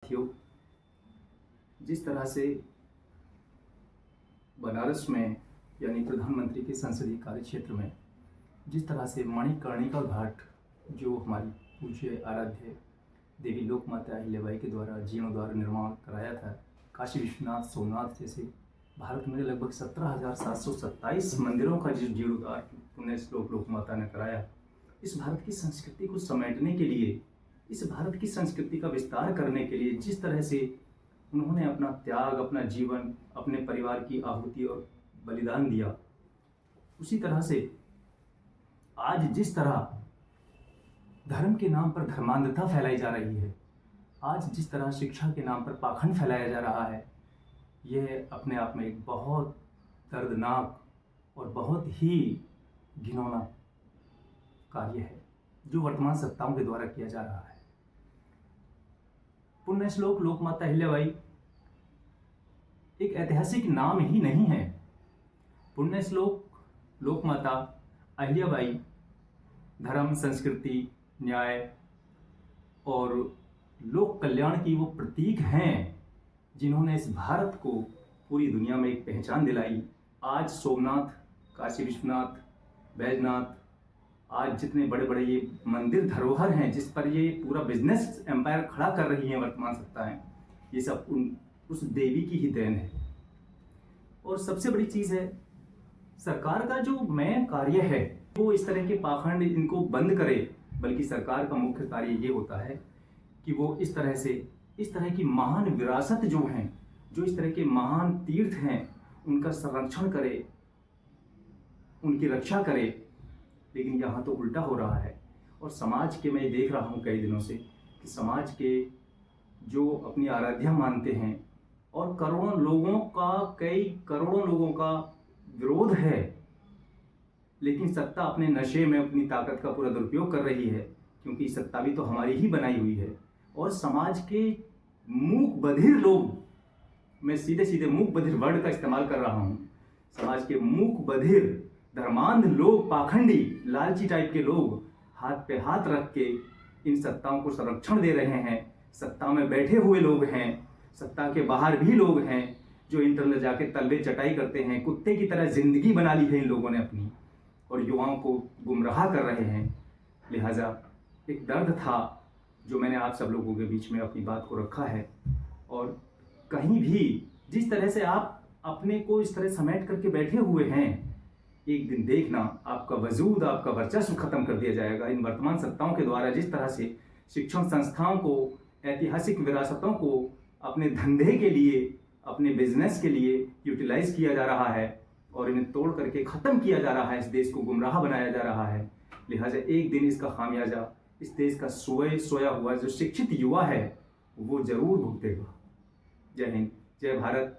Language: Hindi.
साथियों, जिस तरह से बनारस में यानी प्रधानमंत्री के संसदीय कार्य क्षेत्र में जिस तरह से मणिकर्णिका घाट जो हमारी पूज्य आराध्य देवी लोक माता अहिल्याबाई के द्वारा जीर्णोद्धार निर्माण कराया था, काशी विश्वनाथ सोमनाथ जैसे भारत में लगभग 17,727 मंदिरों का जिस जीर्णोद्धार पुण्य श्लोक लोक माता ने कराया, इस भारत की संस्कृति को समेटने के लिए, इस भारत की संस्कृति का विस्तार करने के लिए जिस तरह से उन्होंने अपना त्याग, अपना जीवन, अपने परिवार की आहुति और बलिदान दिया, उसी तरह से आज जिस तरह धर्म के नाम पर धर्मांधता फैलाई जा रही है, आज जिस तरह शिक्षा के नाम पर पाखंड फैलाया जा रहा है, यह अपने आप में एक बहुत दर्दनाक और बहुत ही घिनौना कार्य है जो वर्तमान सत्ताओं के द्वारा किया जा रहा है। पुण्य श्लोक लोक माता अहिल्याबाई एक ऐतिहासिक नाम ही नहीं है। पुण्य श्लोक लोक माता अहिल्याबाई धर्म, संस्कृति, न्याय और लोक कल्याण की वो प्रतीक हैं जिन्होंने इस भारत को पूरी दुनिया में एक पहचान दिलाई। आज सोमनाथ, काशी विश्वनाथ, बैजनाथ, आज जितने बड़े बड़े ये मंदिर धरोहर हैं जिस पर ये पूरा बिजनेस एम्पायर खड़ा कर रही हैं वर्तमान सत्ताएं, ये सब उस देवी की ही देन है। और सबसे बड़ी चीज़ है, सरकार का जो मेन कार्य है वो इस तरह के पाखंड इनको बंद करे, बल्कि सरकार का मुख्य कार्य ये होता है कि वो इस तरह की महान विरासत जो हैं, जो इस तरह के महान तीर्थ हैं, उनका संरक्षण करे, उनकी रक्षा करे। लेकिन यहाँ तो उल्टा हो रहा है। और समाज के मैं देख रहा हूँ कई दिनों से कि समाज के जो अपनी आराध्या मानते हैं और कई करोड़ों लोगों का विरोध है, लेकिन सत्ता अपने नशे में अपनी ताकत का पूरा दुरुपयोग कर रही है, क्योंकि सत्ता भी तो हमारी ही बनाई हुई है। और समाज के मूक बधिर लोग, मैं सीधे मूक बधिर वर्ड का इस्तेमाल कर रहा हूँ, समाज के मूक बधिर धर्मांध लोग, पाखंडी लालची टाइप के लोग हाथ पे हाथ रख के इन सत्ताओं को संरक्षण दे रहे हैं। सत्ता में बैठे हुए लोग हैं, सत्ता के बाहर भी लोग हैं जो इंटरनेट जाके तलवे चटाई करते हैं। कुत्ते की तरह जिंदगी बना ली है इन लोगों ने अपनी, और युवाओं को गुमराह कर रहे हैं। लिहाजा एक दर्द था जो मैंने आप सब लोगों के बीच में अपनी बात को रखा है। और कहीं भी जिस तरह से आप अपने को इस तरह समेट करके बैठे हुए हैं, एक दिन देखना आपका वजूद, आपका वर्चस्व खत्म कर दिया जाएगा इन वर्तमान सत्ताओं के द्वारा। जिस तरह से शिक्षण संस्थाओं को, ऐतिहासिक विरासतों को अपने धंधे के लिए, अपने बिजनेस के लिए यूटिलाइज किया जा रहा है और इन्हें तोड़ करके ख़त्म किया जा रहा है, इस देश को गुमराह बनाया जा रहा है। लिहाजा एक दिन इसका खामियाजा इस देश का सोया हुआ जो शिक्षित युवा है वो जरूर भुगतेगा। जय हिंद, जय भारत।